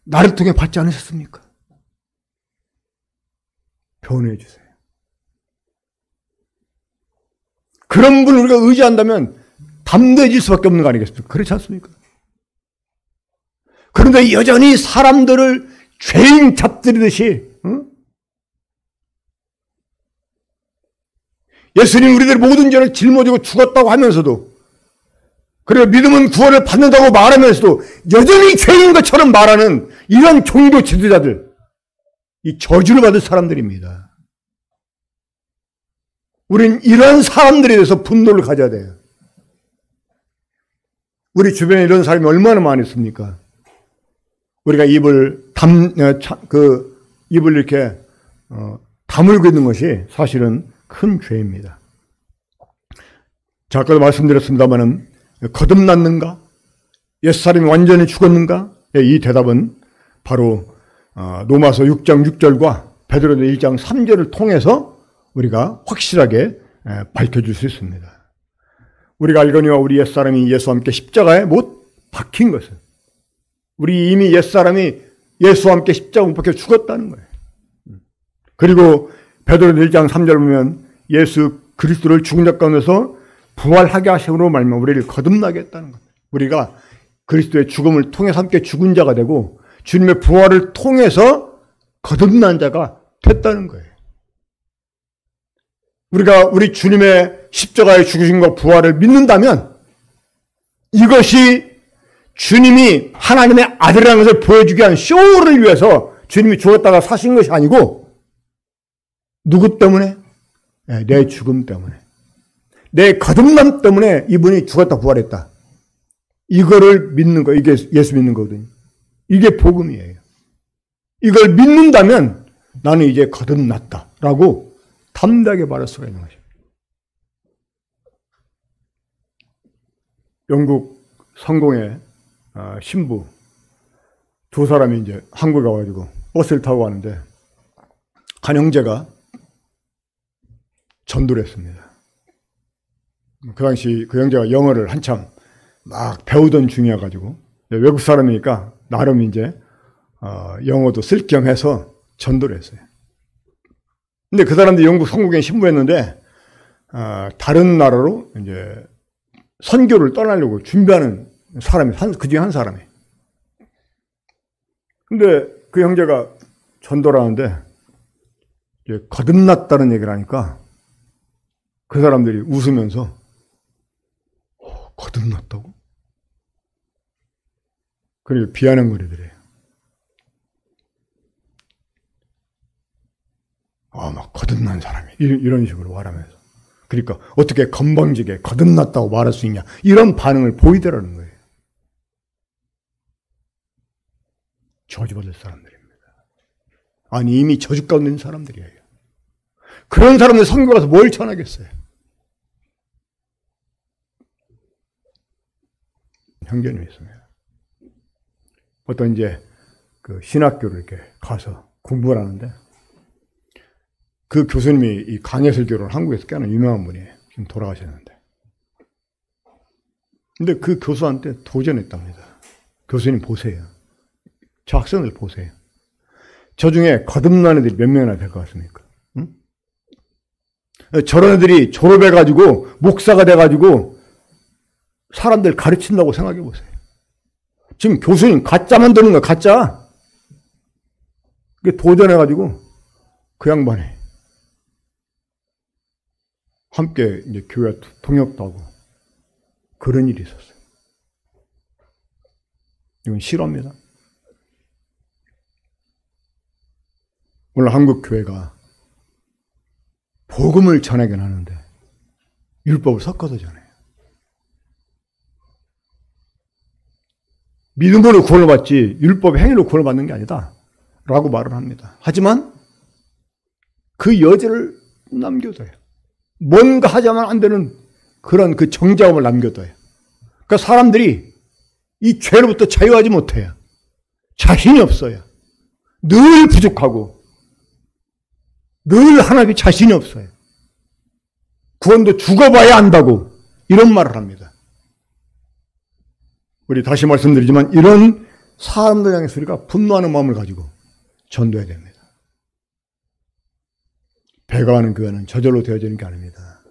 나를 통해 받지 않으셨습니까? 변호해 주세요. 그런 분을 우리가 의지한다면 담대해질 수밖에 없는 거 아니겠습니까? 그렇지 않습니까? 그런데 여전히 사람들을 죄인 잡들이듯이, 예수님 우리들의 모든 죄를 짊어지고 죽었다고 하면서도, 그리고 믿음은 구원을 받는다고 말하면서도 여전히 죄인 것처럼 말하는 이런 종교 지도자들, 이 저주를 받을 사람들입니다. 우린 이런 사람들에 대해서 분노를 가져야 돼요. 우리 주변에 이런 사람이 얼마나 많이 있습니까? 우리가 입을 이렇게 다물고 있는 것이 사실은 큰 죄입니다. 자, 아까도 말씀드렸습니다마는 거듭났는가? 옛사람이 완전히 죽었는가? 이 대답은 바로 로마서 6장 6절과 베드로서 1장 3절을 통해서 우리가 확실하게 밝혀줄 수 있습니다. 우리가 알거니와 우리 옛사람이 예수와 함께 십자가에 못 박힌 것은 우리 이미 옛사람이 예수와 함께 십자가에 못 박혀 죽었다는 거예요. 그리고 베드로서 1장 3절 보면 예수 그리스도를 죽은 자 가운데서 부활하게 하심으로 말미암아 우리를 거듭나게 했다는 겁니다. 우리가 그리스도의 죽음을 통해서 함께 죽은 자가 되고 주님의 부활을 통해서 거듭난 자가 됐다는 거예요. 우리가 우리 주님의 십자가의 죽으심과 부활을 믿는다면 이것이 주님이 하나님의 아들이라는 것을 보여주기 위한 쇼를 위해서 주님이 죽었다가 사신 것이 아니고 누구 때문에? 내 죽음 때문에. 내 거듭남 때문에 이분이 죽었다 부활했다. 이거를 믿는 거, 이게 예수 믿는 거거든요. 이게 복음이에요. 이걸 믿는다면 나는 이제 거듭났다라고 담대하게 말할 수가 있는 것입니다. 영국 성공의 신부 두 사람이 이제 한국에 와가지고 버스를 타고 가는데 한 형제가 전도를 했습니다. 그 당시 그 형제가 영어를 한참 막 배우던 중이어가지고 외국 사람이니까 나름 이제 영어도 쓸 겸 해서 전도를 했어요. 근데 그 사람들이 영국 성공에 신부했는데 다른 나라로 이제 선교를 떠나려고 준비하는 사람이 그 중에 한 사람이. 근데 그 형제가 전도를 하는데 이제 거듭났다는 얘기를 하니까 그 사람들이 웃으면서 거듭났다고? 그리고 비아냥거리더래요. 막 거듭난 사람이 이런 식으로 말하면서 그러니까 어떻게 건방지게 거듭났다고 말할 수 있냐 이런 반응을 보이더라는 거예요. 저주받을 사람들입니다. 아니 이미 저주 가운데 있는 사람들이에요. 그런 사람들 선교 가서 뭘 전하겠어요? 형제님이 있습니다. 어떤 이제 그 신학교를 이렇게 가서 공부를 하는데 그 교수님이 이 강해설교를 한국에서 꽤나 유명한 분이에요. 지금 돌아가셨는데. 근데 그 교수한테 도전했답니다. 교수님 보세요. 저 학생들 보세요. 저 중에 거듭난 애들이 몇 명이나 될 것 같습니까? 응? 저런 애들이 졸업해가지고 목사가 돼가지고 사람들 가르친다고 생각해 보세요. 지금 교수님 가짜 만드는 거야, 가짜. 그게 도전해가지고 그 양반이 함께 이제 교회 통역도 하고 그런 일이 있었어요. 이건 실화입니다. 오늘 한국 교회가 복음을 전하긴 하는데 율법을 섞어서 전해요. 믿음으로 구원을 받지 율법의 행위로 구원을 받는 게 아니다 라고 말을 합니다. 하지만 그 여지를 남겨둬요. 뭔가 하자면 안 되는 그런 그 정자음을 남겨둬요. 그러니까 사람들이 이 죄로부터 자유하지 못해요. 자신이 없어요. 늘 부족하고 늘 하나님께 자신이 없어요. 구원도 죽어봐야 안다고 이런 말을 합니다. 우리 다시 말씀드리지만 이런 사람들 향해서 우리가 분노하는 마음을 가지고 전도해야 됩니다. 배가하는 교회는 저절로 되어지는 게 아닙니다.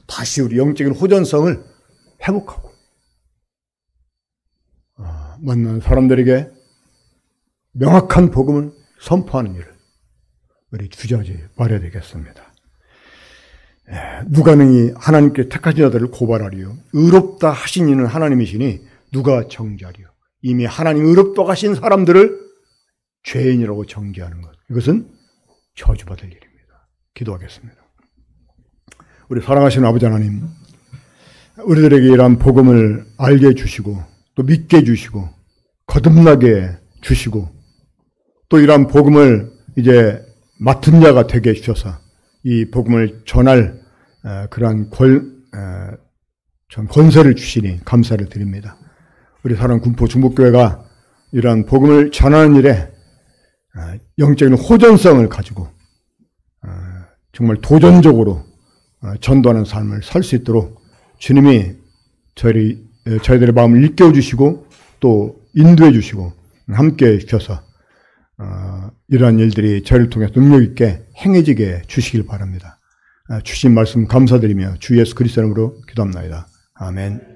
다시 우리 영적인 호전성을 회복하고 만나는 사람들에게 명확한 복음을 선포하는 일을 우리 주저하지 말아야 되겠습니다. 누가 능히 하나님께 택하신 자들을 고발하리요. 의롭다 하신 이는 하나님이시니 누가 정죄하리요. 이미 하나님 의롭다 하신 사람들을 죄인이라고 정죄하는 것. 이것은 저주받을 일입니다. 기도하겠습니다. 우리 사랑하시는 아버지 하나님, 우리들에게 이러한 복음을 알게 해주시고 또 믿게 해주시고 거듭나게 주시고 또 이러한 복음을 이제 맡은 자가 되게 해주셔서 이 복음을 전할 그러한 권세를 주시니 감사를 드립니다. 우리 사랑 군포 중복교회가 이러한 복음을 전하는 일에 영적인 호전성을 가지고 정말 도전적으로 전도하는 삶을 살 수 있도록 주님이 저희들의 마음을 일깨워 주시고 또 인도해 주시고 함께 해 주셔서 이러한 일들이 저희를 통해 능력 있게 행해지게 주시길 바랍니다. 주신 말씀 감사드리며 주 예수 그리스도 이름으로 기도합니다. 아멘.